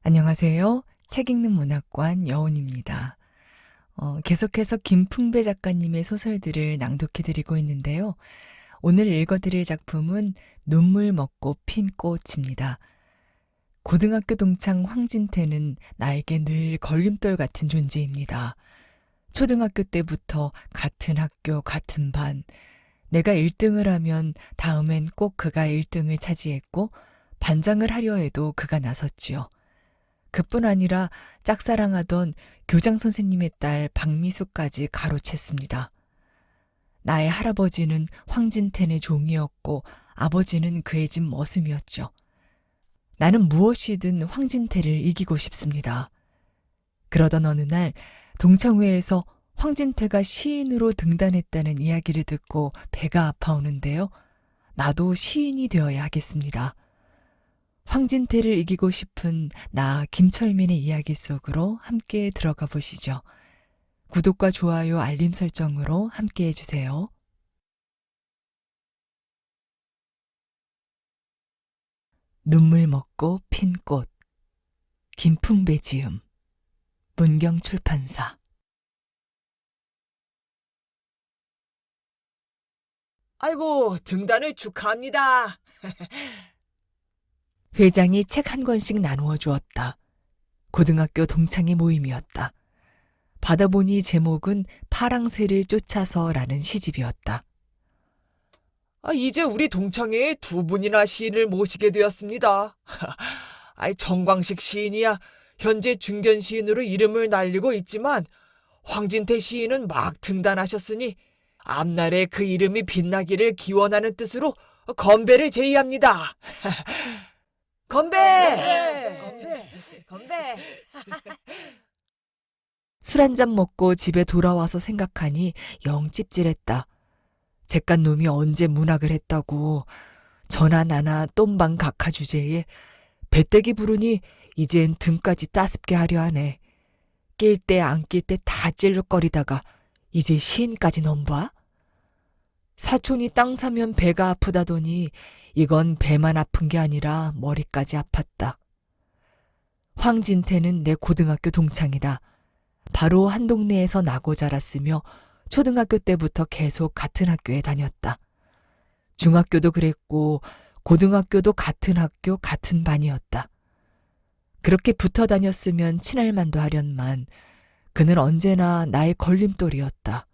안녕하세요. 책 읽는 문학관 여운입니다. 계속해서 김풍배 작가님의 소설들을 낭독해드리고 있는데요. 오늘 읽어드릴 작품은 눈물 먹고 핀 꽃입니다. 고등학교 동창 황진태는 나에게 늘 걸림돌 같은 존재입니다. 초등학교 때부터 같은 학교, 같은 반. 내가 1등을 하면 다음엔 꼭 그가 1등을 차지했고 반장을 하려 해도 그가 나섰지요. 그뿐 아니라 짝사랑하던 교장 선생님의 딸 박미숙까지 가로챘습니다. 나의 할아버지는 황진텐의 종이었고 아버지는 그의 집 머슴이었죠. 나는 무엇이든 황진태를 이기고 싶습니다. 그러던 어느 날 동창회에서 황진태가 시인으로 등단했다는 이야기를 듣고 배가 아파오는데요. 나도 시인이 되어야 하겠습니다. 황진태를 이기고 싶은 나 김철민의 이야기 속으로 함께 들어가 보시죠. 구독과 좋아요, 알림 설정으로 함께 해주세요. 눈물 먹고 핀 꽃 김풍배 지음 문경출판사. 아이고, 등단을 축하합니다. 회장이 책 한 권씩 나누어 주었다. 고등학교 동창의 모임이었다. 받아보니 제목은 파랑새를 쫓아서라는 시집이었다. 이제 우리 동창회에 두 분이나 시인을 모시게 되었습니다. 정광식 시인이야 현재 중견 시인으로 이름을 날리고 있지만 황진태 시인은 막 등단하셨으니 앞날에 그 이름이 빛나기를 기원하는 뜻으로 건배를 제의합니다. 건배! 건배! 술 한 잔 먹고 집에 돌아와서 생각하니 영 찝찝했다. 잿간 놈이 언제 문학을 했다고. 저나 나나 똠방 각하 주제에 배때기 부르니 이젠 등까지 따숩게 하려 하네. 낄 때 안 낄 때 다 찔룩거리다가 이제 시인까지 넘봐? 사촌이 땅 사면 배가 아프다더니 이건 배만 아픈 게 아니라 머리까지 아팠다. 황진태는 내 고등학교 동창이다. 바로 한 동네에서 나고 자랐으며 초등학교 때부터 계속 같은 학교에 다녔다. 중학교도 그랬고 고등학교도 같은 학교, 같은 반이었다. 그렇게 붙어 다녔으면 친할 만도 하련만 그는 언제나 나의 걸림돌이었다.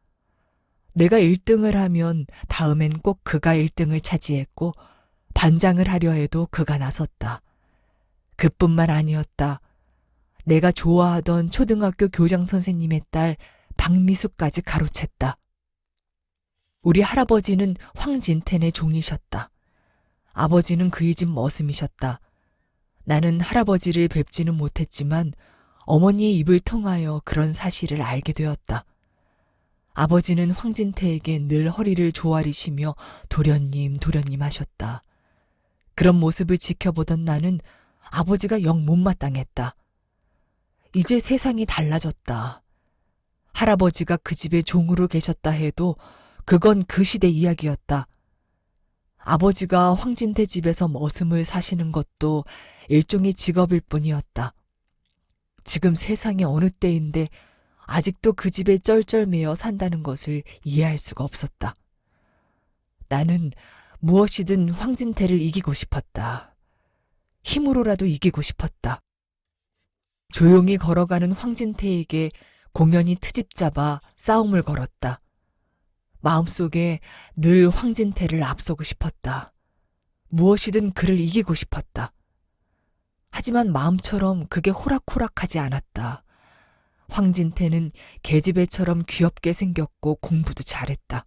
내가 1등을 하면 다음엔 꼭 그가 1등을 차지했고 반장을 하려 해도 그가 나섰다. 그뿐만 아니었다. 내가 좋아하던 초등학교 교장 선생님의 딸 박미숙까지 가로챘다. 우리 할아버지는 황진텐의 종이셨다. 아버지는 그의 집 머슴이셨다. 나는 할아버지를 뵙지는 못했지만 어머니의 입을 통하여 그런 사실을 알게 되었다. 아버지는 황진태에게 늘 허리를 조아리시며 도련님, 도련님 하셨다. 그런 모습을 지켜보던 나는 아버지가 영 못마땅했다. 이제 세상이 달라졌다. 할아버지가 그 집에 종으로 계셨다 해도 그건 그 시대 이야기였다. 아버지가 황진태 집에서 머슴을 사시는 것도 일종의 직업일 뿐이었다. 지금 세상이 어느 때인데 아직도 그 집에 쩔쩔매어 산다는 것을 이해할 수가 없었다. 나는 무엇이든 황진태를 이기고 싶었다. 힘으로라도 이기고 싶었다. 조용히 걸어가는 황진태에게 공연히 트집 잡아 싸움을 걸었다. 마음속에 늘 황진태를 앞서고 싶었다. 무엇이든 그를 이기고 싶었다. 하지만 마음처럼 그게 호락호락하지 않았다. 황진태는 계집애처럼 귀엽게 생겼고 공부도 잘했다.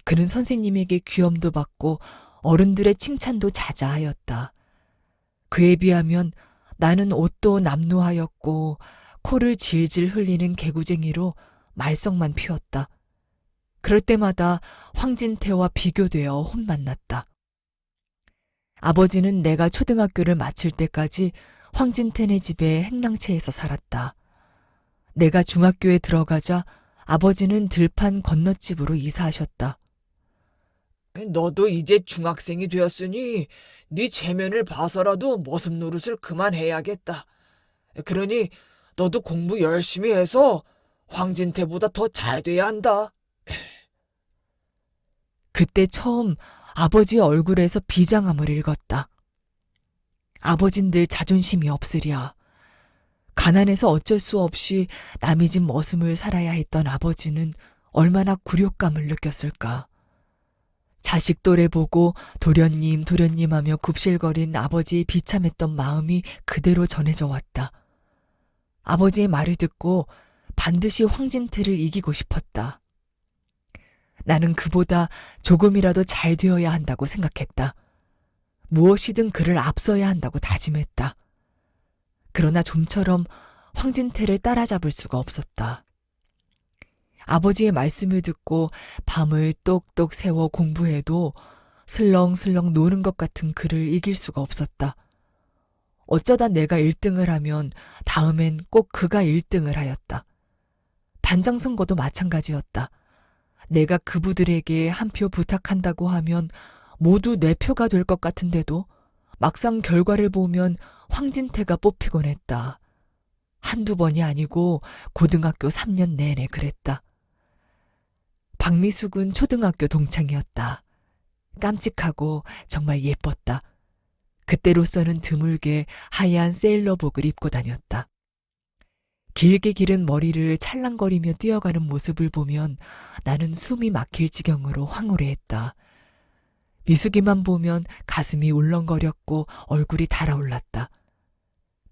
그는 선생님에게 귀염도 받고 어른들의 칭찬도 자자하였다. 그에 비하면 나는 옷도 남루하였고 코를 질질 흘리는 개구쟁이로 말썽만 피웠다. 그럴 때마다 황진태와 비교되어 혼만 났다. 아버지는 내가 초등학교를 마칠 때까지 황진태네 집에 행랑채에서 살았다. 내가 중학교에 들어가자 아버지는 들판 건너집으로 이사하셨다. 너도 이제 중학생이 되었으니 네 체면을 봐서라도 머슴 노릇을 그만해야겠다. 그러니 너도 공부 열심히 해서 황진태보다 더 잘 돼야 한다. 그때 처음 아버지의 얼굴에서 비장함을 읽었다. 아버진 늘 자존심이 없으랴. 가난해서 어쩔 수 없이 남의 집 머슴을 살아야 했던 아버지는 얼마나 굴욕감을 느꼈을까. 자식 또래 보고 도련님 도련님 하며 굽실거린 아버지의 비참했던 마음이 그대로 전해져 왔다. 아버지의 말을 듣고 반드시 황진태를 이기고 싶었다. 나는 그보다 조금이라도 잘 되어야 한다고 생각했다. 무엇이든 그를 앞서야 한다고 다짐했다. 그러나 좀처럼 황진태를 따라잡을 수가 없었다. 아버지의 말씀을 듣고 밤을 똑똑 새워 공부해도 슬렁슬렁 노는 것 같은 그를 이길 수가 없었다. 어쩌다 내가 1등을 하면 다음엔 꼭 그가 1등을 하였다. 반장 선거도 마찬가지였다. 내가 그부들에게 한 표 부탁한다고 하면 모두 내 표가 될 것 같은데도 막상 결과를 보면 황진태가 뽑히곤 했다. 한두 번이 아니고 고등학교 3년 내내 그랬다. 박미숙은 초등학교 동창이었다. 깜찍하고 정말 예뻤다. 그때로서는 드물게 하얀 세일러복을 입고 다녔다. 길게 기른 머리를 찰랑거리며 뛰어가는 모습을 보면 나는 숨이 막힐 지경으로 황홀해했다. 미숙이만 보면 가슴이 울렁거렸고 얼굴이 달아올랐다.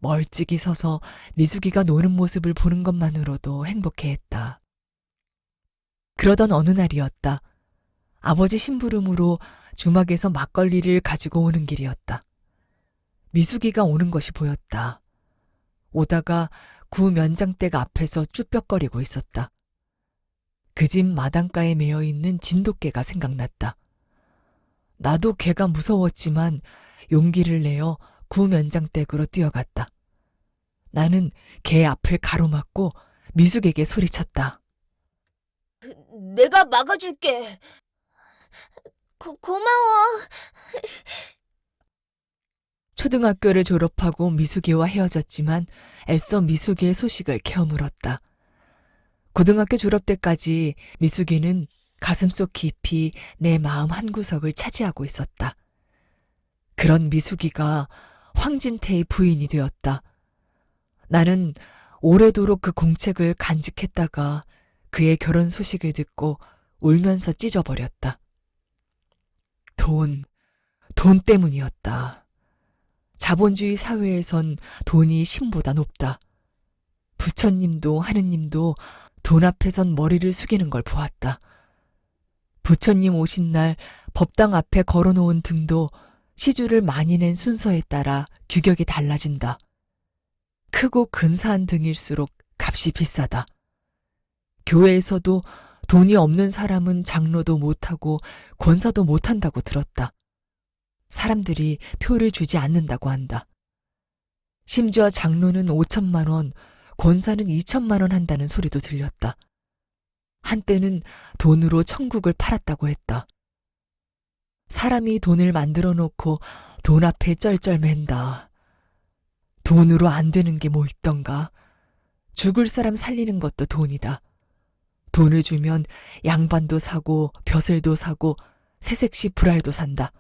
멀찍이 서서 미숙이가 노는 모습을 보는 것만으로도 행복해했다. 그러던 어느 날이었다. 아버지 심부름으로 주막에서 막걸리를 가지고 오는 길이었다. 미숙이가 오는 것이 보였다. 오다가 구 면장댁 앞에서 쭈뼛거리고 있었다. 그 집 마당가에 매여 있는 진돗개가 생각났다. 나도 개가 무서웠지만 용기를 내어 구 면장댁으로 뛰어갔다. 나는 개 앞을 가로막고 미숙에게 소리쳤다. 내가 막아줄게. 고마워. 초등학교를 졸업하고 미숙이와 헤어졌지만 애써 미숙이의 소식을 캐어물었다. 고등학교 졸업 때까지 미숙이는 가슴속 깊이 내 마음 한구석을 차지하고 있었다. 그런 미숙이가 황진태의 부인이 되었다. 나는 오래도록 그 공책을 간직했다가 그의 결혼 소식을 듣고 울면서 찢어버렸다. 돈 때문이었다. 자본주의 사회에선 돈이 신보다 높다. 부처님도 하느님도 돈 앞에선 머리를 숙이는 걸 보았다. 부처님 오신 날 법당 앞에 걸어놓은 등도 시주를 많이 낸 순서에 따라 규격이 달라진다. 크고 근사한 등일수록 값이 비싸다. 교회에서도 돈이 없는 사람은 장로도 못하고 권사도 못한다고 들었다. 사람들이 표를 주지 않는다고 한다. 심지어 장로는 5천만 원, 권사는 2천만 원 한다는 소리도 들렸다. 한때는 돈으로 천국을 팔았다고 했다. 사람이 돈을 만들어 놓고 돈 앞에 쩔쩔맨다. 돈으로 안 되는 게 뭐 있던가. 죽을 사람 살리는 것도 돈이다. 돈을 주면 양반도 사고 벼슬도 사고 새색시 불알도 산다.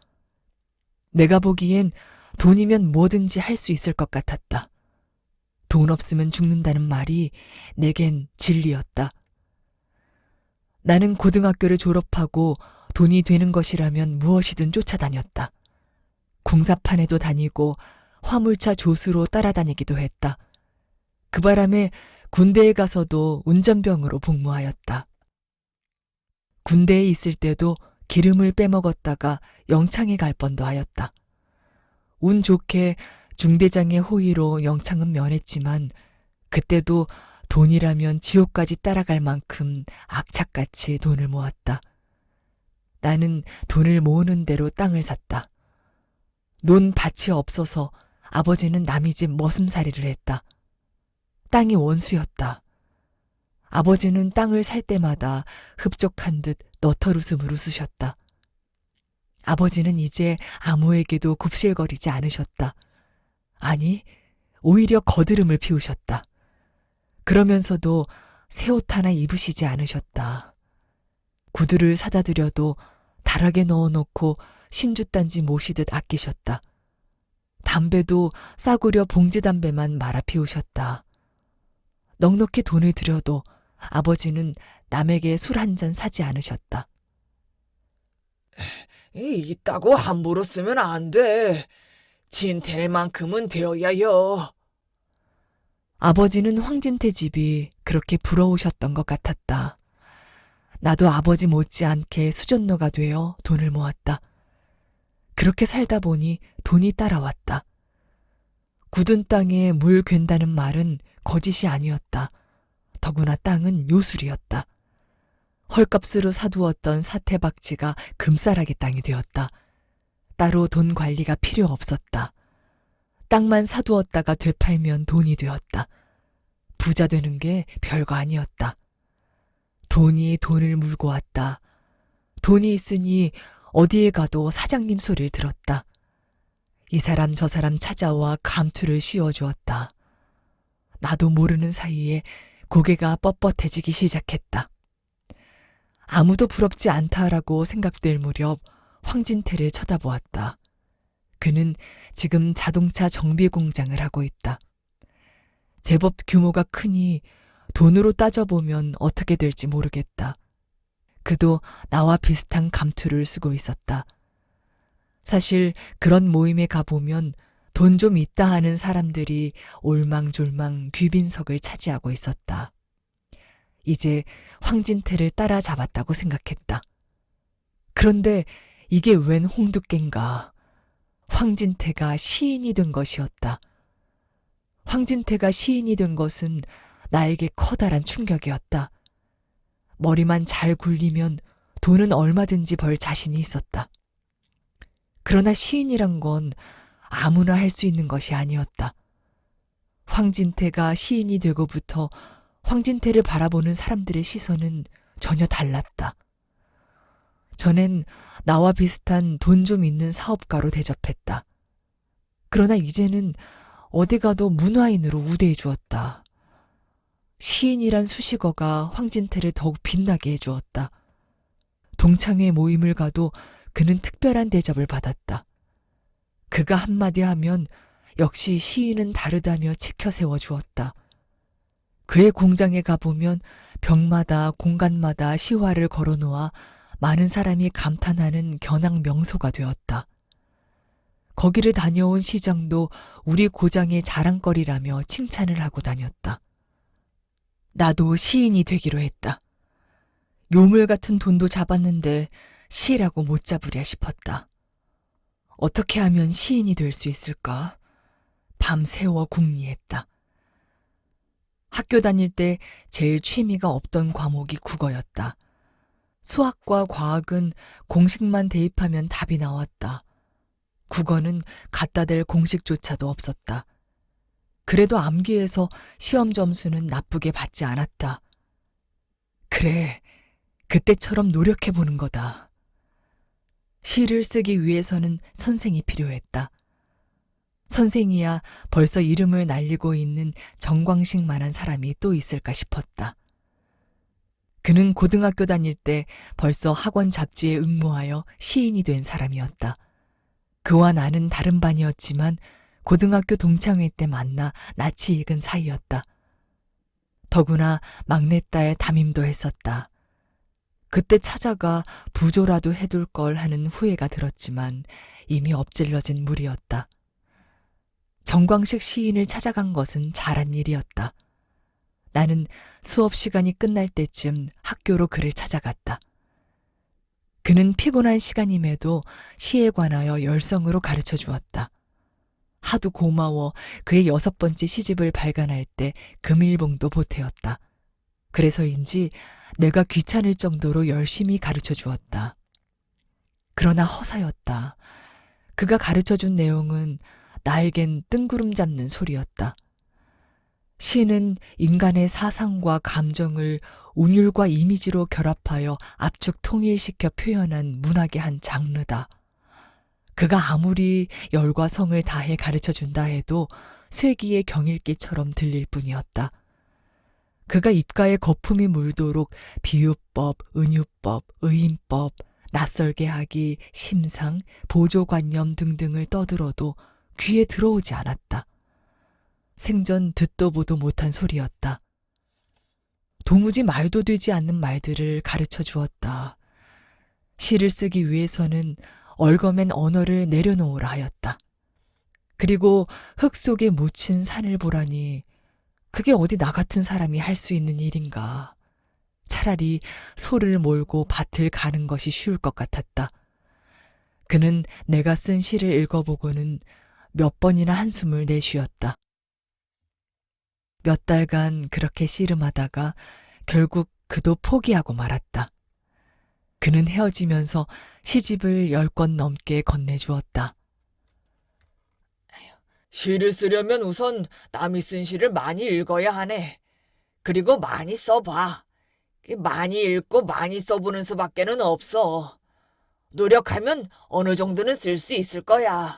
내가 보기엔 돈이면 뭐든지 할 수 있을 것 같았다. 돈 없으면 죽는다는 말이 내겐 진리였다. 나는 고등학교를 졸업하고 돈이 되는 것이라면 무엇이든 쫓아다녔다. 공사판에도 다니고 화물차 조수로 따라다니기도 했다. 그 바람에 군대에 가서도 운전병으로 복무하였다. 군대에 있을 때도 기름을 빼먹었다가 영창에 갈 뻔도 하였다. 운 좋게 중대장의 호의로 영창은 면했지만 그때도 돈이라면 지옥까지 따라갈 만큼 악착같이 돈을 모았다. 나는 돈을 모으는 대로 땅을 샀다. 논 밭이 없어서 아버지는 남의 집 머슴살이를 했다. 땅이 원수였다. 아버지는 땅을 살 때마다 흡족한 듯 너털웃음을 웃으셨다. 아버지는 이제 아무에게도 굽실거리지 않으셨다. 아니, 오히려 거드름을 피우셨다. 그러면서도 새 옷 하나 입으시지 않으셨다. 구두를 사다 드려도 다락에 넣어놓고 신주단지 모시듯 아끼셨다. 담배도 싸구려 봉지담배만 말아 피우셨다. 넉넉히 돈을 들여도 아버지는 남에게 술 한 잔 사지 않으셨다. 있다고 함부로 쓰면 안 돼. 진태네만큼은 되어야요. 아버지는 황진태 집이 그렇게 부러우셨던 것 같았다. 나도 아버지 못지않게 수전노가 되어 돈을 모았다. 그렇게 살다 보니 돈이 따라왔다. 굳은 땅에 물 괜다는 말은 거짓이 아니었다. 더구나 땅은 요술이었다. 헐값으로 사두었던 사태박지가 금싸라기 땅이 되었다. 따로 돈 관리가 필요 없었다. 땅만 사두었다가 되팔면 돈이 되었다. 부자 되는 게 별거 아니었다. 돈이 돈을 물고 왔다. 돈이 있으니 어디에 가도 사장님 소리를 들었다. 이 사람 저 사람 찾아와 감투를 씌워주었다. 나도 모르는 사이에 고개가 뻣뻣해지기 시작했다. 아무도 부럽지 않다라고 생각될 무렵 황진태를 쳐다보았다. 그는 지금 자동차 정비 공장을 하고 있다. 제법 규모가 크니 돈으로 따져보면 어떻게 될지 모르겠다. 그도 나와 비슷한 감투를 쓰고 있었다. 사실 그런 모임에 가보면 돈 좀 있다 하는 사람들이 올망졸망 귀빈석을 차지하고 있었다. 이제 황진태를 따라잡았다고 생각했다. 그런데 이게 웬 홍두깨인가. 황진태가 시인이 된 것이었다. 황진태가 시인이 된 것은 나에게 커다란 충격이었다. 머리만 잘 굴리면 돈은 얼마든지 벌 자신이 있었다. 그러나 시인이란 건 아무나 할 수 있는 것이 아니었다. 황진태가 시인이 되고부터 황진태를 바라보는 사람들의 시선은 전혀 달랐다. 전엔 나와 비슷한 돈 좀 있는 사업가로 대접했다. 그러나 이제는 어디 가도 문화인으로 우대해 주었다. 시인이란 수식어가 황진태를 더욱 빛나게 해주었다. 동창회 모임을 가도 그는 특별한 대접을 받았다. 그가 한마디 하면 역시 시인은 다르다며 치켜 세워주었다. 그의 공장에 가보면 벽마다 공간마다 시화를 걸어놓아 많은 사람이 감탄하는 견학 명소가 되었다. 거기를 다녀온 시장도 우리 고장의 자랑거리라며 칭찬을 하고 다녔다. 나도 시인이 되기로 했다. 요물 같은 돈도 잡았는데 시라고 못 잡으랴 싶었다. 어떻게 하면 시인이 될 수 있을까? 밤새워 궁리했다. 학교 다닐 때 제일 취미가 없던 과목이 국어였다. 수학과 과학은 공식만 대입하면 답이 나왔다. 국어는 갖다 댈 공식조차도 없었다. 그래도 암기해서 시험 점수는 나쁘게 받지 않았다. 그래, 그때처럼 노력해보는 거다. 시를 쓰기 위해서는 선생이 필요했다. 선생이야 벌써 이름을 날리고 있는 정광식만한 사람이 또 있을까 싶었다. 그는 고등학교 다닐 때 벌써 학원 잡지에 응모하여 시인이 된 사람이었다. 그와 나는 다른 반이었지만 고등학교 동창회 때 만나 낯이 익은 사이였다. 더구나 막내딸 담임도 했었다. 그때 찾아가 부조라도 해둘 걸 하는 후회가 들었지만 이미 엎질러진 물이었다. 정광식 시인을 찾아간 것은 잘한 일이었다. 나는 수업 시간이 끝날 때쯤 학교로 그를 찾아갔다. 그는 피곤한 시간임에도 시에 관하여 열성으로 가르쳐 주었다. 하도 고마워 그의 6번째 시집을 발간할 때 금일봉도 보태었다. 그래서인지 내가 귀찮을 정도로 열심히 가르쳐 주었다. 그러나 허사였다. 그가 가르쳐 준 내용은 나에겐 뜬구름 잡는 소리였다. 시는 인간의 사상과 감정을 운율과 이미지로 결합하여 압축 통일시켜 표현한 문학의 한 장르다. 그가 아무리 열과 성을 다해 가르쳐 준다 해도 쇠기의 경읽기처럼 들릴 뿐이었다. 그가 입가에 거품이 물도록 비유법, 은유법, 의인법, 낯설게 하기, 심상, 보조관념 등등을 떠들어도 귀에 들어오지 않았다. 생전 듣도 보도 못한 소리였다. 도무지 말도 되지 않는 말들을 가르쳐 주었다. 시를 쓰기 위해서는 얽어맨 언어를 내려놓으라 하였다. 그리고 흙 속에 묻힌 산을 보라니 그게 어디 나 같은 사람이 할 수 있는 일인가. 차라리 소를 몰고 밭을 가는 것이 쉬울 것 같았다. 그는 내가 쓴 시를 읽어보고는 몇 번이나 한숨을 내쉬었다. 몇 달간 그렇게 씨름하다가 결국 그도 포기하고 말았다. 그는 헤어지면서 시집을 10권 넘게 건네주었다. 시를 쓰려면 우선 남이 쓴 시를 많이 읽어야 하네. 그리고 많이 써봐. 많이 읽고 많이 써보는 수밖에는 없어. 노력하면 어느 정도는 쓸 수 있을 거야.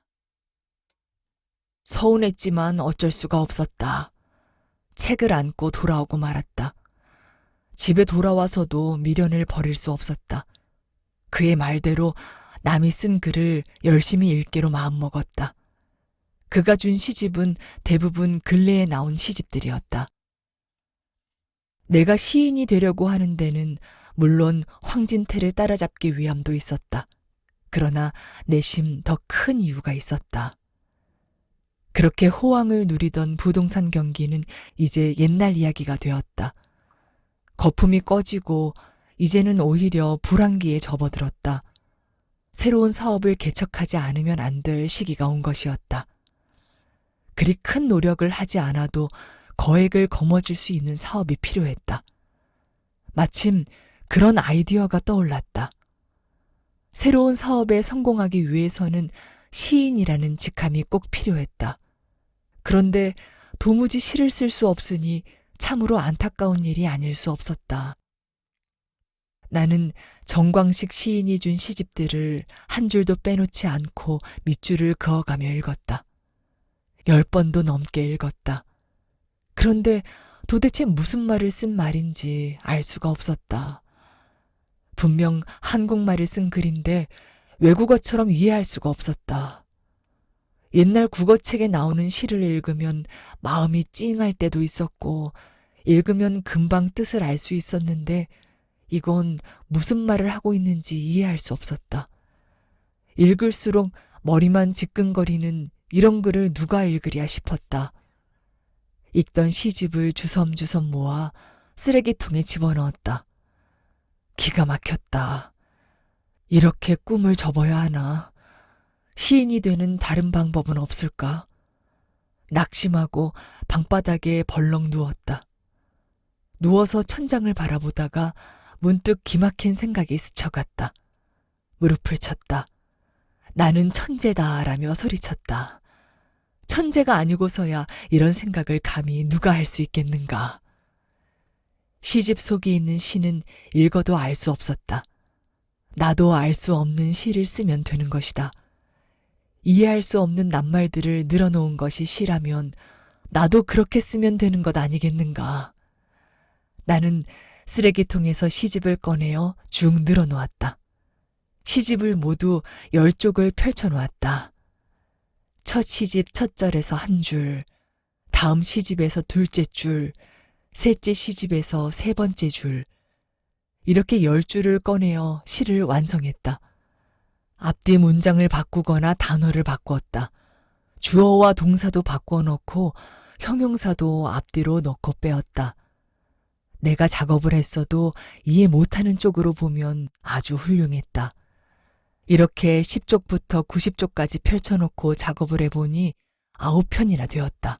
서운했지만 어쩔 수가 없었다. 책을 안고 돌아오고 말았다. 집에 돌아와서도 미련을 버릴 수 없었다. 그의 말대로 남이 쓴 글을 열심히 읽기로 마음먹었다. 그가 준 시집은 대부분 근래에 나온 시집들이었다. 내가 시인이 되려고 하는 데는 물론 황진태를 따라잡기 위함도 있었다. 그러나 내심 더 큰 이유가 있었다. 그렇게 호황을 누리던 부동산 경기는 이제 옛날 이야기가 되었다. 거품이 꺼지고 이제는 오히려 불황기에 접어들었다. 새로운 사업을 개척하지 않으면 안 될 시기가 온 것이었다. 그리 큰 노력을 하지 않아도 거액을 거머쥘 수 있는 사업이 필요했다. 마침 그런 아이디어가 떠올랐다. 새로운 사업에 성공하기 위해서는 시인이라는 직함이 꼭 필요했다. 그런데 도무지 시를 쓸 수 없으니 참으로 안타까운 일이 아닐 수 없었다. 나는 정광식 시인이 준 시집들을 한 줄도 빼놓지 않고 밑줄을 그어가며 읽었다. 10번도 넘게 읽었다. 그런데 도대체 무슨 말을 쓴 말인지 알 수가 없었다. 분명 한국말을 쓴 글인데 외국어처럼 이해할 수가 없었다. 옛날 국어책에 나오는 시를 읽으면 마음이 찡할 때도 있었고 읽으면 금방 뜻을 알 수 있었는데 이건 무슨 말을 하고 있는지 이해할 수 없었다. 읽을수록 머리만 지끈거리는 이런 글을 누가 읽으랴 싶었다. 읽던 시집을 주섬주섬 모아 쓰레기통에 집어넣었다. 기가 막혔다. 이렇게 꿈을 접어야 하나? 시인이 되는 다른 방법은 없을까? 낙심하고 방바닥에 벌렁 누웠다. 누워서 천장을 바라보다가 문득 기막힌 생각이 스쳐갔다. 무릎을 쳤다. 나는 천재다라며 소리쳤다. 천재가 아니고서야 이런 생각을 감히 누가 할 수 있겠는가. 시집 속에 있는 시는 읽어도 알 수 없었다. 나도 알 수 없는 시를 쓰면 되는 것이다. 이해할 수 없는 낱말들을 늘어놓은 것이 시라면 나도 그렇게 쓰면 되는 것 아니겠는가. 나는 쓰레기통에서 시집을 꺼내어 쭉 늘어놓았다. 시집을 모두 10쪽을 펼쳐놓았다. 첫 시집 첫 절에서 한 줄, 다음 시집에서 둘째 줄, 셋째 시집에서 세 번째 줄, 이렇게 10줄을 꺼내어 시를 완성했다. 앞뒤 문장을 바꾸거나 단어를 바꾸었다. 주어와 동사도 바꾸어 넣고 형용사도 앞뒤로 넣고 빼었다. 내가 작업을 했어도 이해 못하는 쪽으로 보면 아주 훌륭했다. 이렇게 10쪽부터 90쪽까지 펼쳐놓고 작업을 해보니 9편이나 되었다.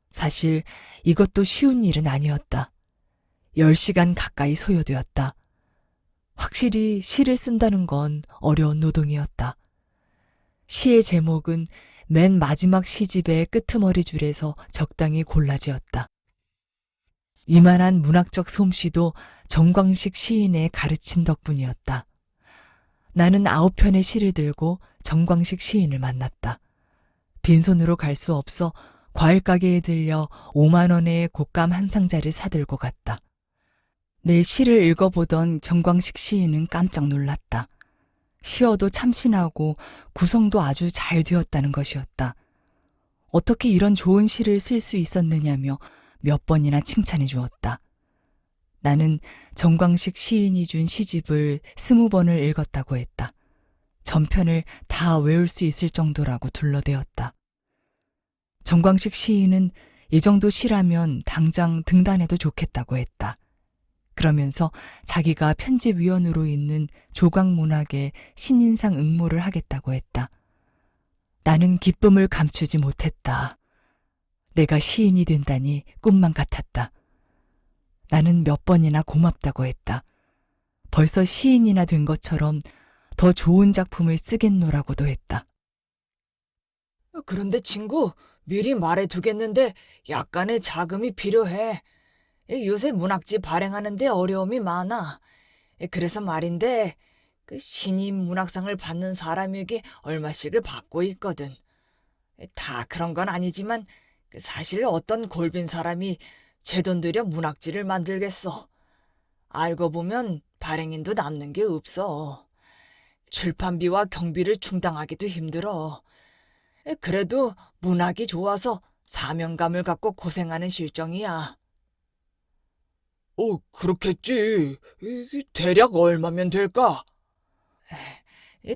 사실 이것도 쉬운 일은 아니었다. 10시간 가까이 소요되었다. 확실히 시를 쓴다는 건 어려운 노동이었다. 시의 제목은 맨 마지막 시집의 끄트머리 줄에서 적당히 골라지었다. 이만한 문학적 솜씨도 정광식 시인의 가르침 덕분이었다. 나는 9편의 시를 들고 정광식 시인을 만났다. 빈손으로 갈 수 없어 과일 가게에 들려 5만 원의 곶감 한 상자를 사들고 갔다. 내 시를 읽어보던 정광식 시인은 깜짝 놀랐다. 시어도 참신하고 구성도 아주 잘 되었다는 것이었다. 어떻게 이런 좋은 시를 쓸 수 있었느냐며 몇 번이나 칭찬해 주었다. 나는 정광식 시인이 준 시집을 20번을 읽었다고 했다. 전편을 다 외울 수 있을 정도라고 둘러대었다. 정광식 시인은 이 정도 시라면 당장 등단해도 좋겠다고 했다. 그러면서 자기가 편집위원으로 있는 조각문학에 신인상 응모를 하겠다고 했다. 나는 기쁨을 감추지 못했다. 내가 시인이 된다니 꿈만 같았다. 나는 몇 번이나 고맙다고 했다. 벌써 시인이나 된 것처럼 더 좋은 작품을 쓰겠노라고도 했다. 그런데 친구, 미리 말해두겠는데 약간의 자금이 필요해. 요새 문학지 발행하는데 어려움이 많아. 그래서 말인데 그 신인 문학상을 받는 사람에게 얼마씩을 받고 있거든. 다 그런 건 아니지만 사실 어떤 골빈 사람이 제 돈 들여 문학지를 만들겠어. 알고 보면 발행인도 남는 게 없어. 출판비와 경비를 충당하기도 힘들어. 그래도 문학이 좋아서 사명감을 갖고 고생하는 실정이야. 그렇겠지. 대략 얼마면 될까?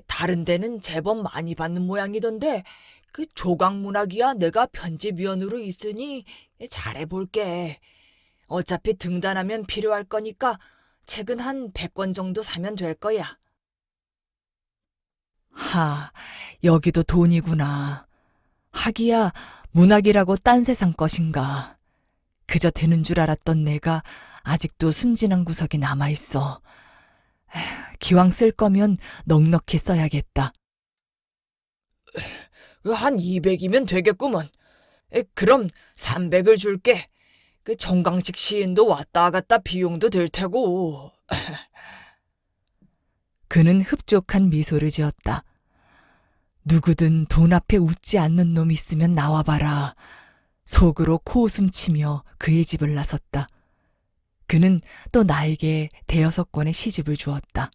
다른 데는 제법 많이 받는 모양이던데 그 조각문학이야 내가 편집위원으로 있으니 잘해볼게. 어차피 등단하면 필요할 거니까 책은 한 100권 정도 사면 될 거야. 여기도 돈이구나. 하기야 문학이라고 딴 세상 것인가. 그저 되는 줄 알았던 내가 아직도 순진한 구석이 남아있어. 기왕 쓸 거면 넉넉히 써야겠다. 한 200이면 되겠구먼. 그럼 300을 줄게. 그 정광식 시인도 왔다 갔다 비용도 들 테고. 그는 흡족한 미소를 지었다. 누구든 돈 앞에 웃지 않는 놈 있으면 나와봐라. 속으로 코웃음 치며 그의 집을 나섰다. 그는 또 나에게 5권의 시집을 주었다.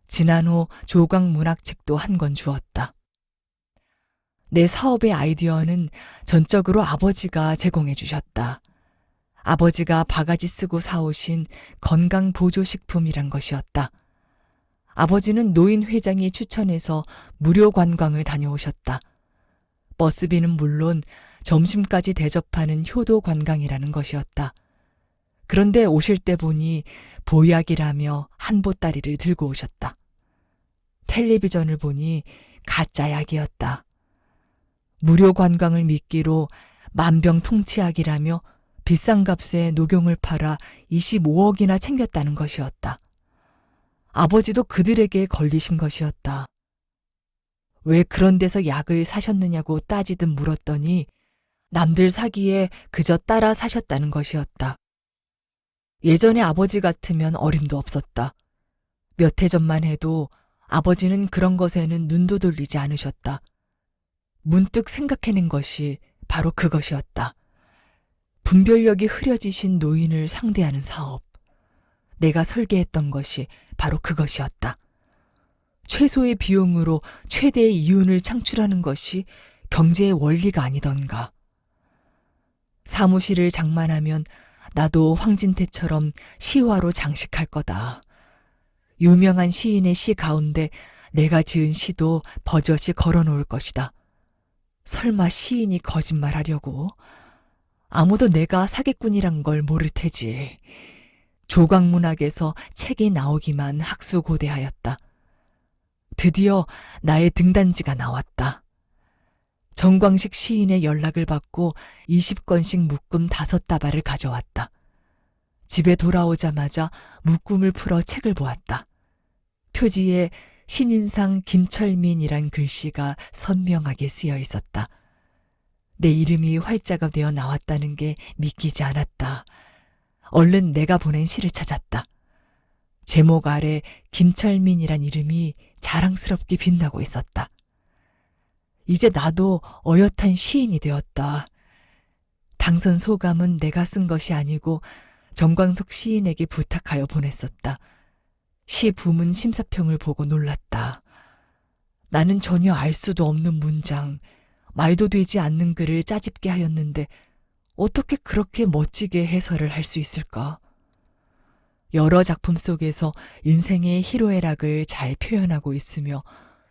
지난 후 조각문학책도 한 권 주었다. 내 사업의 아이디어는 전적으로 아버지가 제공해 주셨다. 아버지가 바가지 쓰고 사오신 건강보조식품이란 것이었다. 아버지는 노인 회장이 추천해서 무료 관광을 다녀오셨다. 버스비는 물론 점심까지 대접하는 효도 관광이라는 것이었다. 그런데 오실 때 보니 보약이라며 한 보따리를 들고 오셨다. 텔레비전을 보니 가짜 약이었다. 무료 관광을 미끼로 만병통치약이라며 비싼 값에 녹용을 팔아 25억이나 챙겼다는 것이었다. 아버지도 그들에게 걸리신 것이었다. 왜 그런 데서 약을 사셨느냐고 따지듯 물었더니 남들 사기에 그저 따라 사셨다는 것이었다. 예전에 아버지 같으면 어림도 없었다. 몇 해 전만 해도 아버지는 그런 것에는 눈도 돌리지 않으셨다. 문득 생각해낸 것이 바로 그것이었다. 분별력이 흐려지신 노인을 상대하는 사업. 내가 설계했던 것이 바로 그것이었다. 최소의 비용으로 최대의 이윤을 창출하는 것이 경제의 원리가 아니던가. 사무실을 장만하면 나도 황진태처럼 시화로 장식할 거다. 유명한 시인의 시 가운데 내가 지은 시도 버젓이 걸어놓을 것이다. 설마 시인이 거짓말하려고? 아무도 내가 사기꾼이란 걸 모를 테지. 조각문학에서 책이 나오기만 학수고대하였다. 드디어 나의 등단지가 나왔다. 정광식 시인의 연락을 받고 20권씩 묶음 5다발을 가져왔다. 집에 돌아오자마자 묶음을 풀어 책을 보았다. 표지에 신인상 김철민이란 글씨가 선명하게 쓰여 있었다. 내 이름이 활자가 되어 나왔다는 게 믿기지 않았다. 얼른 내가 보낸 시를 찾았다. 제목 아래 김철민이란 이름이 자랑스럽게 빛나고 있었다. 이제 나도 어엿한 시인이 되었다. 당선 소감은 내가 쓴 것이 아니고 정광석 시인에게 부탁하여 보냈었다. 시 부문 심사평을 보고 놀랐다. 나는 전혀 알 수도 없는 문장, 말도 되지 않는 글을 짜집게 하였는데 어떻게 그렇게 멋지게 해설을 할 수 있을까? 여러 작품 속에서 인생의 희로애락을 잘 표현하고 있으며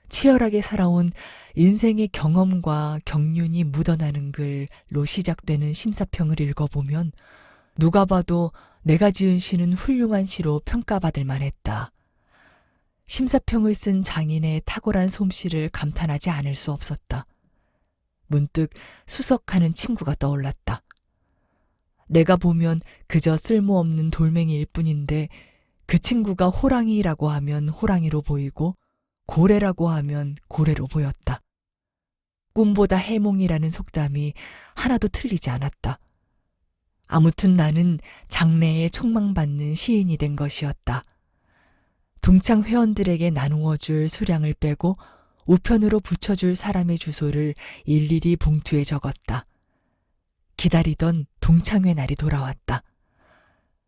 치열하게 살아온 인생의 경험과 경륜이 묻어나는 글로 시작되는 심사평을 읽어보면 누가 봐도 내가 지은 시는 훌륭한 시로 평가받을 만했다. 심사평을 쓴 장인의 탁월한 솜씨를 감탄하지 않을 수 없었다. 문득 수석하는 친구가 떠올랐다. 내가 보면 그저 쓸모없는 돌멩이일 뿐인데 그 친구가 호랑이라고 하면 호랑이로 보이고 고래라고 하면 고래로 보였다. 꿈보다 해몽이라는 속담이 하나도 틀리지 않았다. 아무튼 나는 장래에 촉망받는 시인이 된 것이었다. 동창 회원들에게 나누어 줄 수량을 빼고 우편으로 붙여줄 사람의 주소를 일일이 봉투에 적었다. 기다리던 동창회 날이 돌아왔다.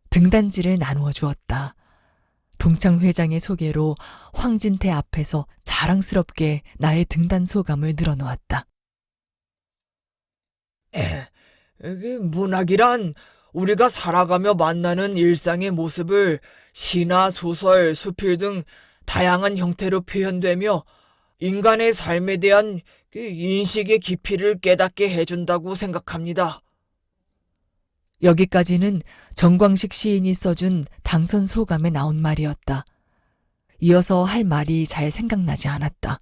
등단지를 나누어 주었다. 동창 회장의 소개로 황진태 앞에서 자랑스럽게 나의 등단 소감을 늘어놓았다. 문학이란 우리가 살아가며 만나는 일상의 모습을 시나 소설, 수필 등 다양한 형태로 표현되며 인간의 삶에 대한 인식의 깊이를 깨닫게 해준다고 생각합니다. 여기까지는 정광식 시인이 써준 당선 소감에 나온 말이었다. 이어서 할 말이 잘 생각나지 않았다.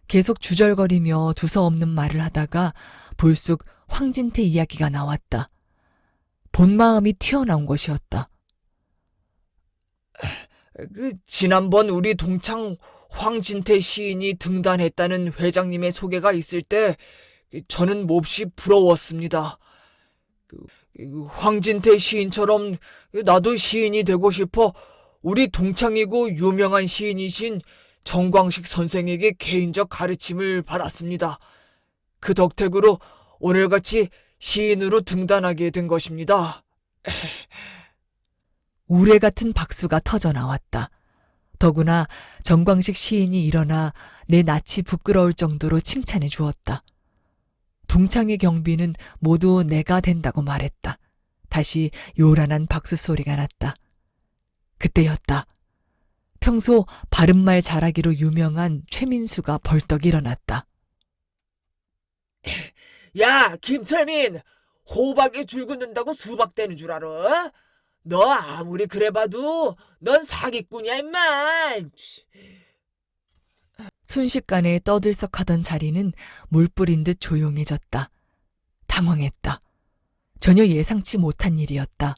계속 주절거리며 두서없는 말을 하다가 불쑥 황진태 이야기가 나왔다. 본 마음이 튀어나온 것이었다. 지난번 우리 동창 황진태 시인이 등단했다는 회장님의 소개가 있을 때 저는 몹시 부러웠습니다. 황진태 시인처럼 나도 시인이 되고 싶어 우리 동창이고 유명한 시인이신 정광식 선생에게 개인적 가르침을 받았습니다. 그 덕택으로 오늘같이 시인으로 등단하게 된 것입니다. 우레 같은 박수가 터져 나왔다. 더구나 정광식 시인이 일어나 내 낯이 부끄러울 정도로 칭찬해 주었다. 동창의 경비는 모두 내가 된다고 말했다. 다시 요란한 박수 소리가 났다. 그때였다. 평소 바른말 잘하기로 유명한 최민수가 벌떡 일어났다. 야, 김철민! 호박에 줄 긋는다고 수박되는 줄 알아? 너 아무리 그래봐도 넌 사기꾼이야, 임마! 순식간에 떠들썩하던 자리는 물 뿌린 듯 조용해졌다. 당황했다. 전혀 예상치 못한 일이었다.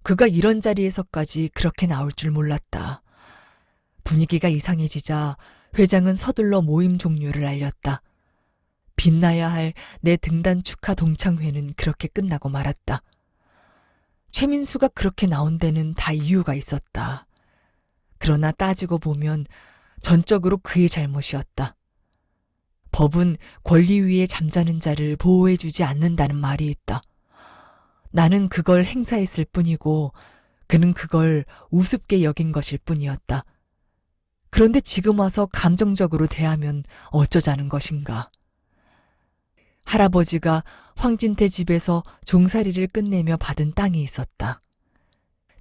그가 이런 자리에서까지 그렇게 나올 줄 몰랐다. 분위기가 이상해지자 회장은 서둘러 모임 종료를 알렸다. 빛나야 할 내 등단 축하 동창회는 그렇게 끝나고 말았다. 최민수가 그렇게 나온 데는 다 이유가 있었다. 그러나 따지고 보면 전적으로 그의 잘못이었다. 법은 권리 위에 잠자는 자를 보호해주지 않는다는 말이 있다. 나는 그걸 행사했을 뿐이고 그는 그걸 우습게 여긴 것일 뿐이었다. 그런데 지금 와서 감정적으로 대하면 어쩌자는 것인가. 할아버지가 황진태 집에서 종살이를 끝내며 받은 땅이 있었다.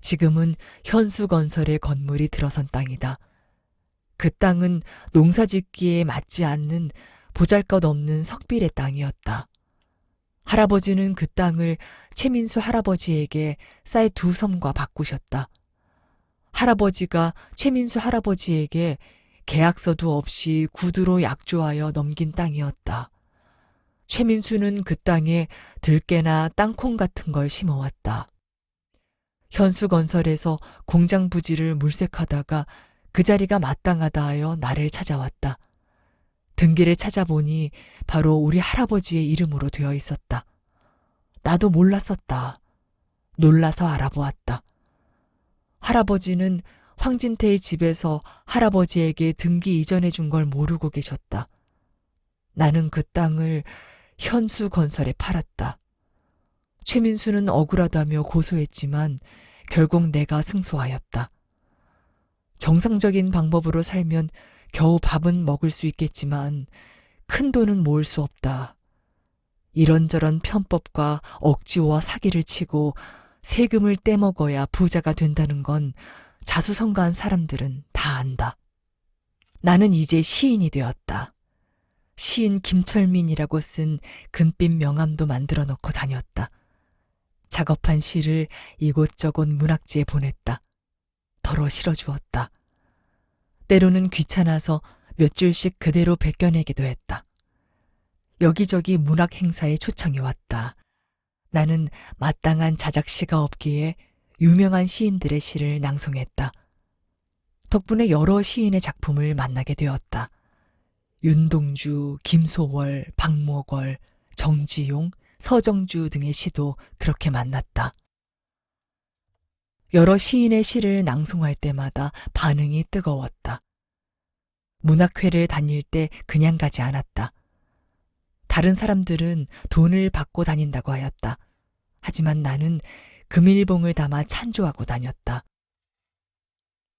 지금은 현수건설의 건물이 들어선 땅이다. 그 땅은 농사짓기에 맞지 않는 보잘것없는 석빌의 땅이었다. 할아버지는 그 땅을 최민수 할아버지에게 쌀 2섬과 바꾸셨다. 할아버지가 최민수 할아버지에게 계약서도 없이 구두로 약조하여 넘긴 땅이었다. 최민수는 그 땅에 들깨나 땅콩 같은 걸 심어왔다. 현수건설에서 공장 부지를 물색하다가 그 자리가 마땅하다 하여 나를 찾아왔다. 등기를 찾아보니 바로 우리 할아버지의 이름으로 되어 있었다. 나도 몰랐었다. 놀라서 알아보았다. 할아버지는 황진태의 집에서 할아버지에게 등기 이전해 준 걸 모르고 계셨다. 나는 그 땅을 현수건설에 팔았다. 최민수는 억울하다며 고소했지만 결국 내가 승소하였다. 정상적인 방법으로 살면 겨우 밥은 먹을 수 있겠지만 큰 돈은 모을 수 없다. 이런저런 편법과 억지와 사기를 치고 세금을 떼먹어야 부자가 된다는 건 자수성가한 사람들은 다 안다. 나는 이제 시인이 되었다. 시인 김철민이라고 쓴 금빛 명함도 만들어 놓고 다녔다. 작업한 시를 이곳저곳 문학지에 보냈다. 덜어 실어주었다. 때로는 귀찮아서 몇 줄씩 그대로 베껴내기도 했다. 여기저기 문학 행사에 초청이 왔다. 나는 마땅한 자작시가 없기에 유명한 시인들의 시를 낭송했다. 덕분에 여러 시인의 작품을 만나게 되었다. 윤동주, 김소월, 박목월, 정지용, 서정주 등의 시도 그렇게 만났다. 여러 시인의 시를 낭송할 때마다 반응이 뜨거웠다. 문학회를 다닐 때 그냥 가지 않았다. 다른 사람들은 돈을 받고 다닌다고 하였다. 하지만 나는 금일봉을 담아 찬조하고 다녔다.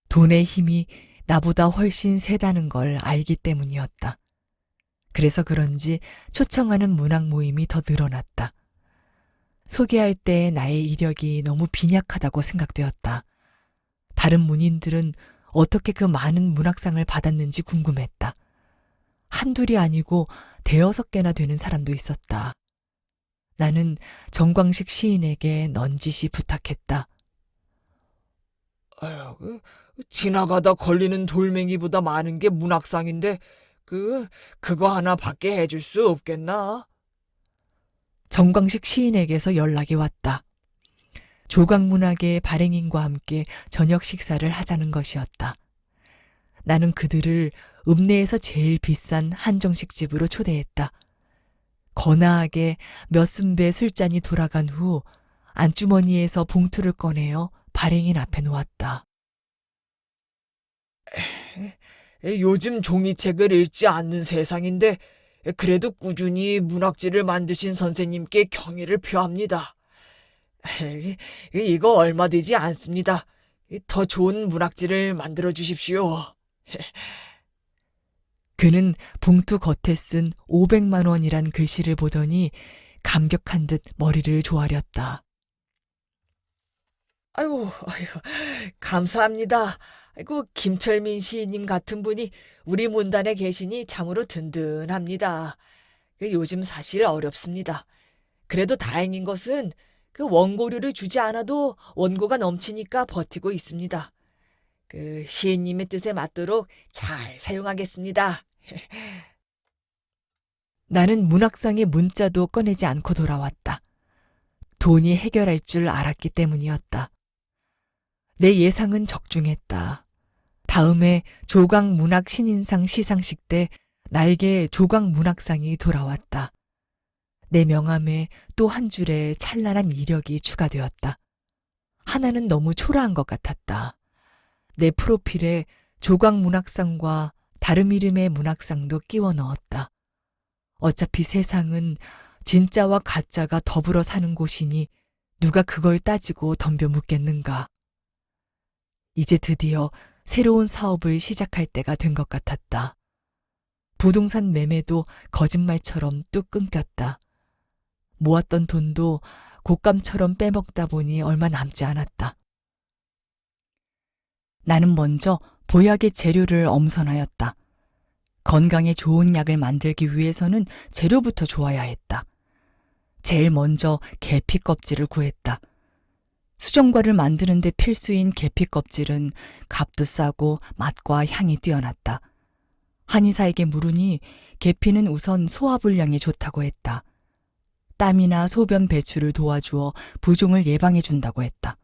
돈의 힘이 나보다 훨씬 세다는 걸 알기 때문이었다. 그래서 그런지 초청하는 문학 모임이 더 늘어났다. 소개할 때 나의 이력이 너무 빈약하다고 생각되었다. 다른 문인들은 어떻게 그 많은 문학상을 받았는지 궁금했다. 한둘이 아니고 대여섯 개나 되는 사람도 있었다. 나는 정광식 시인에게 넌지시 부탁했다. 아유, 지나가다 걸리는 돌멩이보다 많은 게 문학상인데 그거 하나 받게 해줄 수 없겠나? 정광식 시인에게서 연락이 왔다. 조각문학의 발행인과 함께 저녁 식사를 하자는 것이었다. 나는 그들을 읍내에서 제일 비싼 한정식 집으로 초대했다. 거나하게 몇 순배 술잔이 돌아간 후 안주머니에서 봉투를 꺼내어 발행인 앞에 놓았다. 요즘 종이책을 읽지 않는 세상인데 그래도 꾸준히 문학지를 만드신 선생님께 경의를 표합니다. 이거 얼마 되지 않습니다. 더 좋은 문학지를 만들어 주십시오. 그는 봉투 겉에 쓴 500만 원이란 글씨를 보더니 감격한 듯 머리를 조아렸다. 아유, 감사합니다. 아이고, 김철민 시인님 같은 분이 우리 문단에 계시니 참으로 든든합니다. 요즘 사실 어렵습니다. 그래도 다행인 것은 원고료를 주지 않아도 원고가 넘치니까 버티고 있습니다. 시인님의 뜻에 맞도록 잘 사용하겠습니다. 나는 문학상의 문자도 꺼내지 않고 돌아왔다. 돈이 해결할 줄 알았기 때문이었다. 내 예상은 적중했다. 다음에 조각문학 신인상 시상식 때 나에게 조각문학상이 돌아왔다. 내 명함에 또 한 줄의 찬란한 이력이 추가되었다. 하나는 너무 초라한 것 같았다. 내 프로필에 조각문학상과 다른 이름의 문학상도 끼워 넣었다. 어차피 세상은 진짜와 가짜가 더불어 사는 곳이니 누가 그걸 따지고 덤벼 묻겠는가. 이제 드디어 새로운 사업을 시작할 때가 된 것 같았다. 부동산 매매도 거짓말처럼 뚝 끊겼다. 모았던 돈도 곶감처럼 빼먹다 보니 얼마 남지 않았다. 나는 먼저 보약의 재료를 엄선하였다. 건강에 좋은 약을 만들기 위해서는 재료부터 좋아야 했다. 제일 먼저 계피 껍질을 구했다. 수정과를 만드는데 필수인 계피 껍질은 값도 싸고 맛과 향이 뛰어났다. 한의사에게 물으니 계피는 우선 소화불량에 좋다고 했다. 땀이나 소변 배출을 도와주어 부종을 예방해 준다고 했다.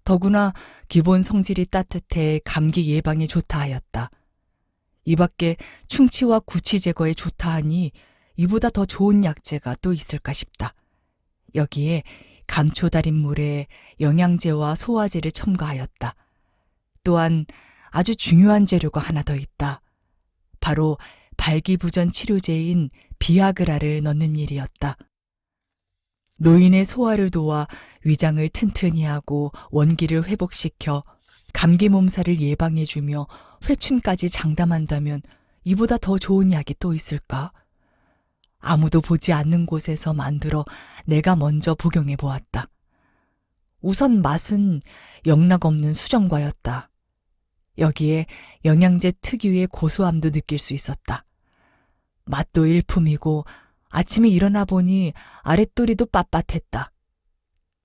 더구나 기본 성질이 따뜻해 감기 예방에 좋다 하였다. 이 밖에 충치와 구취 제거에 좋다 하니 이보다 더 좋은 약재가 또 있을까 싶다. 여기에 감초 달인 물에 영양제와 소화제를 첨가하였다. 또한 아주 중요한 재료가 하나 더 있다. 바로 발기부전 치료제인 비아그라를 넣는 일이었다. 노인의 소화를 도와 위장을 튼튼히 하고 원기를 회복시켜 감기 몸살을 예방해주며 회춘까지 장담한다면 이보다 더 좋은 약이 또 있을까? 아무도 보지 않는 곳에서 만들어 내가 먼저 복용해 보았다. 우선 맛은 영락없는 수정과였다. 여기에 영양제 특유의 고소함도 느낄 수 있었다. 맛도 일품이고 아침에 일어나 보니 아랫도리도 빳빳했다.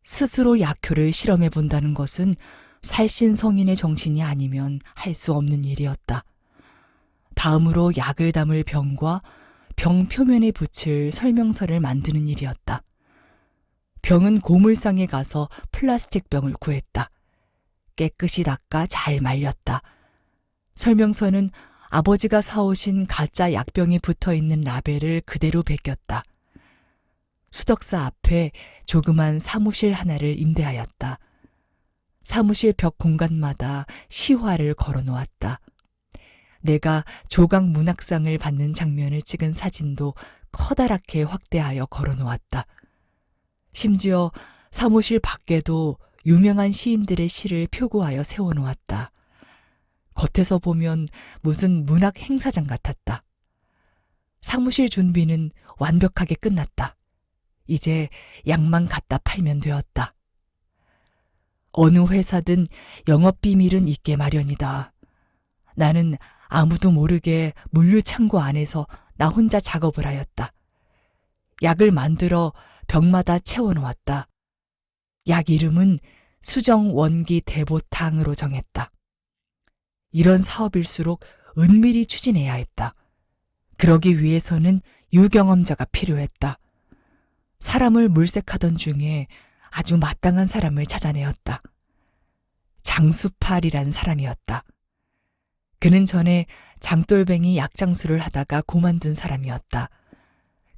스스로 약효를 실험해 본다는 것은 살신 성인의 정신이 아니면 할 수 없는 일이었다. 다음으로 약을 담을 병과 병 표면에 붙일 설명서를 만드는 일이었다. 병은 고물상에 가서 플라스틱 병을 구했다. 깨끗이 닦아 잘 말렸다. 설명서는 아버지가 사오신 가짜 약병에 붙어있는 라벨을 그대로 베꼈다. 수덕사 앞에 조그만 사무실 하나를 임대하였다. 사무실 벽 공간마다 시화를 걸어놓았다. 내가 조각 문학상을 받는 장면을 찍은 사진도 커다랗게 확대하여 걸어놓았다. 심지어 사무실 밖에도 유명한 시인들의 시를 표구하여 세워놓았다. 겉에서 보면 무슨 문학 행사장 같았다. 사무실 준비는 완벽하게 끝났다. 이제 약만 갖다 팔면 되었다. 어느 회사든 영업비밀은 있게 마련이다. 나는 아무도 모르게 물류창고 안에서 나 혼자 작업을 하였다. 약을 만들어 병마다 채워놓았다. 약 이름은 수정원기 대보탕으로 정했다. 이런 사업일수록 은밀히 추진해야 했다. 그러기 위해서는 유경험자가 필요했다. 사람을 물색하던 중에 아주 마땅한 사람을 찾아내었다. 장수팔이란 사람이었다. 그는 전에 장돌뱅이 약장수를 하다가 그만둔 사람이었다.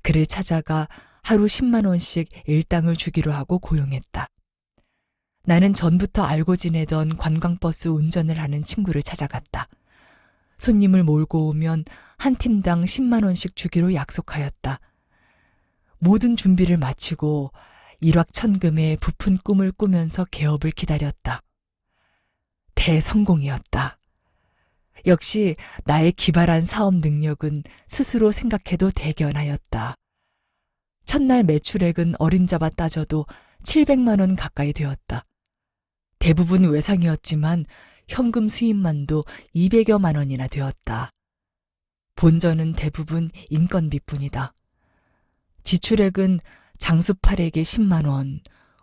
그를 찾아가 하루 10만 원씩 일당을 주기로 하고 고용했다. 나는 전부터 알고 지내던 관광버스 운전을 하는 친구를 찾아갔다. 손님을 몰고 오면 한 팀당 10만 원씩 주기로 약속하였다. 모든 준비를 마치고 일확천금의 부푼 꿈을 꾸면서 개업을 기다렸다. 대성공이었다. 역시 나의 기발한 사업 능력은 스스로 생각해도 대견하였다. 첫날 매출액은 어림잡아 따져도 700만 원 가까이 되었다. 대부분 외상이었지만 현금 수입만도 200여만 원이나 되었다. 본전은 대부분 인건비뿐이다. 지출액은 장수팔에게 10만 원,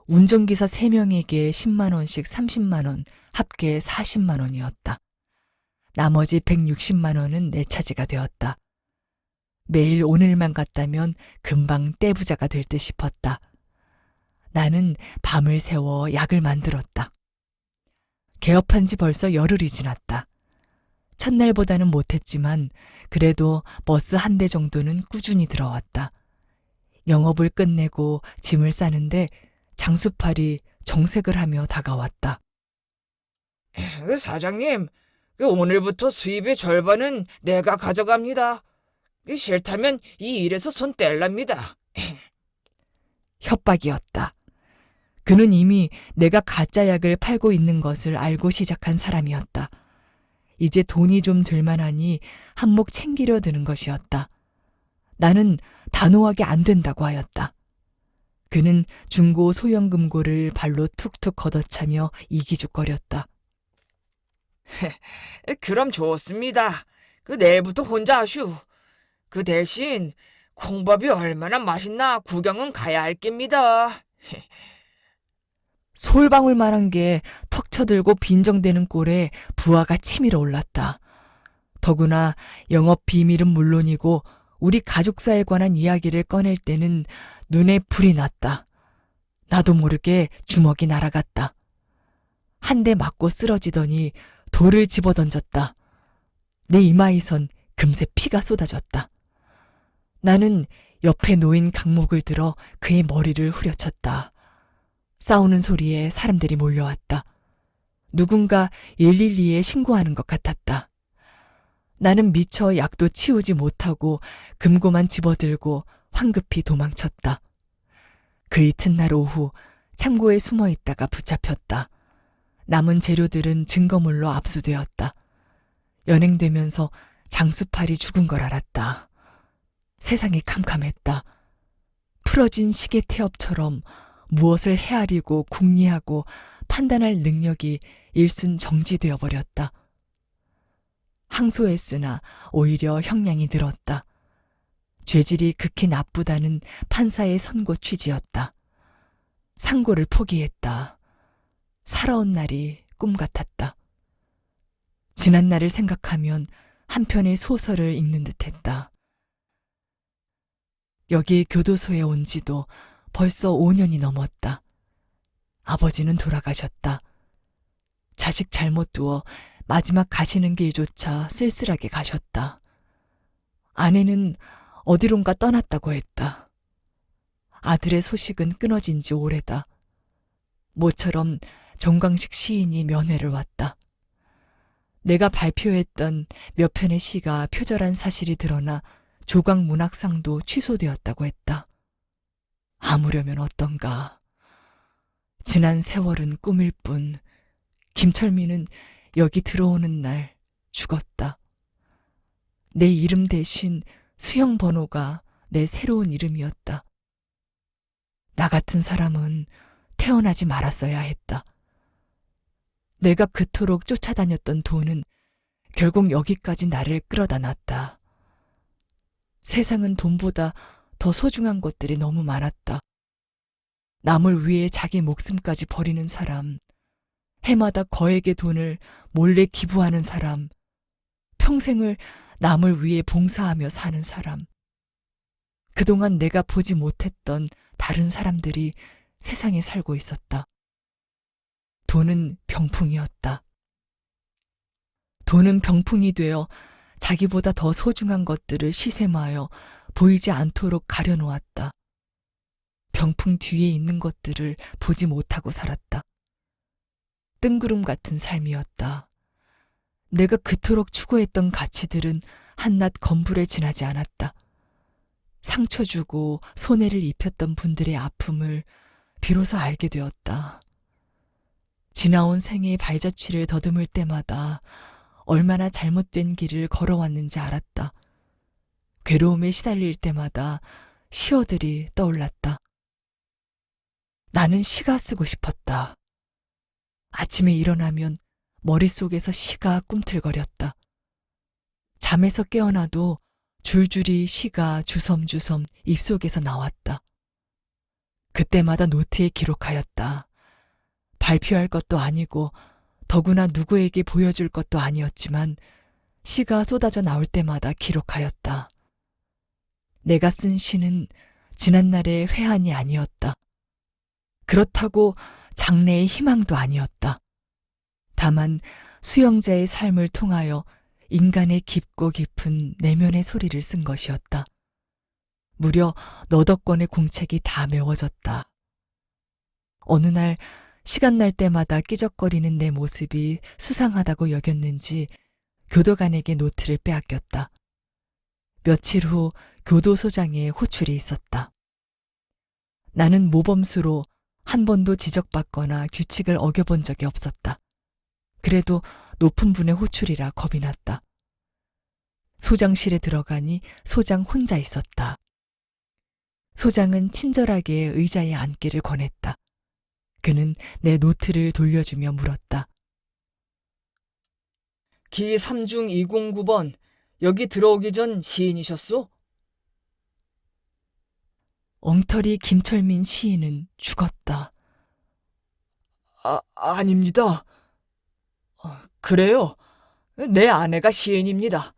운전기사 3명에게 10만 원씩 30만 원, 합계 40만 원이었다. 나머지 160만 원은 내 차지가 되었다. 매일 오늘만 갔다면 금방 떼부자가 될 듯 싶었다. 나는 밤을 새워 약을 만들었다. 개업한 지 벌써 열흘이 지났다. 첫날보다는 못했지만 그래도 버스 한 대 정도는 꾸준히 들어왔다. 영업을 끝내고 짐을 싸는데 장수팔이 정색을 하며 다가왔다. 사장님, 오늘부터 수입의 절반은 내가 가져갑니다. 싫다면 이 일에서 손 뗄랍니다. 협박이었다. 그는 이미 내가 가짜 약을 팔고 있는 것을 알고 시작한 사람이었다. 이제 돈이 좀 될 만하니 한몫 챙기려 드는 것이었다. 나는 단호하게 안 된다고 하였다. 그는 중고 소형금고를 발로 툭툭 걷어차며 이기죽거렸다. 그럼 좋습니다. 내일부터 혼자 하슈. 그 대신 콩밥이 얼마나 맛있나 구경은 가야 할 깁니다. 솔방울만한 게 턱 쳐들고 빈정대는 꼴에 부하가 치밀어 올랐다. 더구나 영업 비밀은 물론이고 우리 가족사에 관한 이야기를 꺼낼 때는 눈에 불이 났다. 나도 모르게 주먹이 날아갔다. 한 대 맞고 쓰러지더니 돌을 집어던졌다. 내 이마에선 금세 피가 쏟아졌다. 나는 옆에 놓인 강목을 들어 그의 머리를 후려쳤다. 싸우는 소리에 사람들이 몰려왔다. 누군가 112에 신고하는 것 같았다. 나는 미처 약도 치우지 못하고 금고만 집어들고 황급히 도망쳤다. 그 이튿날 오후 창고에 숨어 있다가 붙잡혔다. 남은 재료들은 증거물로 압수되었다. 연행되면서 장수팔이 죽은 걸 알았다. 세상이 캄캄했다. 풀어진 시계 태엽처럼 무엇을 헤아리고 궁리하고 판단할 능력이 일순 정지되어 버렸다. 항소했으나 오히려 형량이 늘었다. 죄질이 극히 나쁘다는 판사의 선고 취지였다. 상고를 포기했다. 살아온 날이 꿈 같았다. 지난 날을 생각하면 한 편의 소설을 읽는 듯했다. 여기 교도소에 온 지도 벌써 5년이 넘었다. 아버지는 돌아가셨다. 자식 잘못 두어 마지막 가시는 길조차 쓸쓸하게 가셨다. 아내는 어디론가 떠났다고 했다. 아들의 소식은 끊어진 지 오래다. 모처럼 정광식 시인이 면회를 왔다. 내가 발표했던 몇 편의 시가 표절한 사실이 드러나 조각문학상도 취소되었다고 했다. 아무려면 어떤가. 지난 세월은 꿈일 뿐 김철민은 여기 들어오는 날 죽었다. 내 이름 대신 수형 번호가 내 새로운 이름이었다. 나 같은 사람은 태어나지 말았어야 했다. 내가 그토록 쫓아다녔던 돈은 결국 여기까지 나를 끌어다 놨다. 세상은 돈보다 더 소중한 것들이 너무 많았다. 남을 위해 자기 목숨까지 버리는 사람, 해마다 거액의 돈을 몰래 기부하는 사람, 평생을 남을 위해 봉사하며 사는 사람. 그동안 내가 보지 못했던 다른 사람들이 세상에 살고 있었다. 돈은 병풍이었다. 돈은 병풍이 되어 자기보다 더 소중한 것들을 시샘하여 보이지 않도록 가려놓았다. 병풍 뒤에 있는 것들을 보지 못하고 살았다. 뜬구름 같은 삶이었다. 내가 그토록 추구했던 가치들은 한낱 검불에 지나지 않았다. 상처 주고 손해를 입혔던 분들의 아픔을 비로소 알게 되었다. 지나온 생의 발자취를 더듬을 때마다 얼마나 잘못된 길을 걸어왔는지 알았다. 괴로움에 시달릴 때마다 시어들이 떠올랐다. 나는 시가 쓰고 싶었다. 아침에 일어나면 머릿속에서 시가 꿈틀거렸다. 잠에서 깨어나도 줄줄이 시가 주섬주섬 입속에서 나왔다. 그때마다 노트에 기록하였다. 발표할 것도 아니고 더구나 누구에게 보여줄 것도 아니었지만 시가 쏟아져 나올 때마다 기록하였다. 내가 쓴 시는 지난날의 회한이 아니었다. 그렇다고 장래의 희망도 아니었다. 다만 수영자의 삶을 통하여 인간의 깊고 깊은 내면의 소리를 쓴 것이었다. 무려 너댓 권의 공책이 다 메워졌다. 어느 날 시간 날 때마다 끼적거리는 내 모습이 수상하다고 여겼는지 교도관에게 노트를 빼앗겼다. 며칠 후 교도소장에 호출이 있었다. 나는 모범수로 한 번도 지적받거나 규칙을 어겨본 적이 없었다. 그래도 높은 분의 호출이라 겁이 났다. 소장실에 들어가니 소장 혼자 있었다. 소장은 친절하게 의자에 앉기를 권했다. 그는 내 노트를 돌려주며 물었다. 기 3중 209번, 여기 들어오기 전 시인이셨소? 엉터리 김철민 시인은 죽었다. 아닙니다. 그래요. 내 아내가 시인입니다.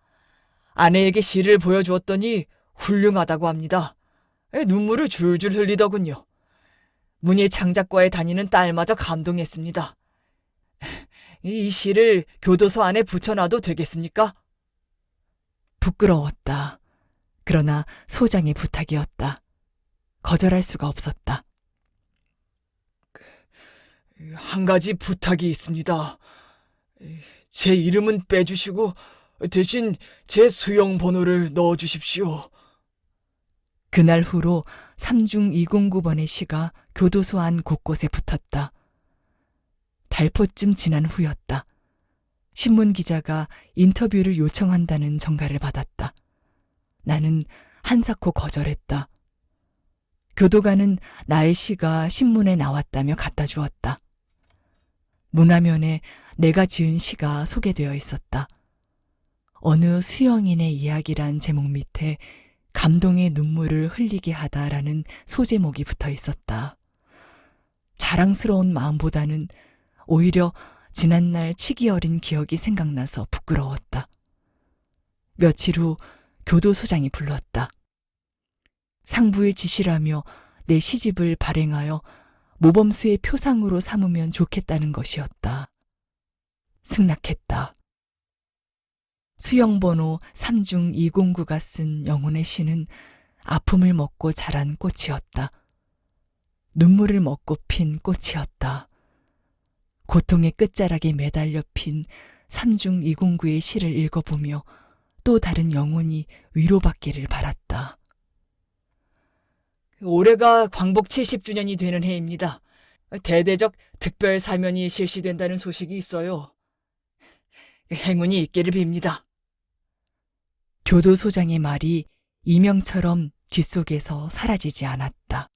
아내에게 시를 보여주었더니 훌륭하다고 합니다. 눈물을 줄줄 흘리더군요. 문예 창작과에 다니는 딸마저 감동했습니다. 이 시를 교도소 안에 붙여놔도 되겠습니까? 부끄러웠다. 그러나 소장의 부탁이었다. 거절할 수가 없었다. 한 가지 부탁이 있습니다. 제 이름은 빼주시고 대신 제 수영 번호를 넣어주십시오. 그날 후로 3중 209번의 시가 교도소 안 곳곳에 붙었다. 달포쯤 지난 후였다. 신문 기자가 인터뷰를 요청한다는 전가를 받았다. 나는 한사코 거절했다. 교도관은 나의 시가 신문에 나왔다며 갖다 주었다. 문화면에 내가 지은 시가 소개되어 있었다. 어느 수영인의 이야기란 제목 밑에 감동의 눈물을 흘리게 하다라는 소제목이 붙어 있었다. 자랑스러운 마음보다는 오히려 지난날 치기 어린 기억이 생각나서 부끄러웠다. 며칠 후 교도소장이 불렀다. 상부의 지시라며 내 시집을 발행하여 모범수의 표상으로 삼으면 좋겠다는 것이었다. 승낙했다. 수영번호 3중 209가 쓴 영혼의 시는 아픔을 먹고 자란 꽃이었다. 눈물을 먹고 핀 꽃이었다. 고통의 끝자락에 매달려 핀 3중 209의 시를 읽어보며 또 다른 영혼이 위로받기를 바랐다. 올해가 광복 70주년이 되는 해입니다. 대대적 특별 사면이 실시된다는 소식이 있어요. 행운이 있기를 빕니다. 교도소장의 말이 이명처럼 귓속에서 사라지지 않았다.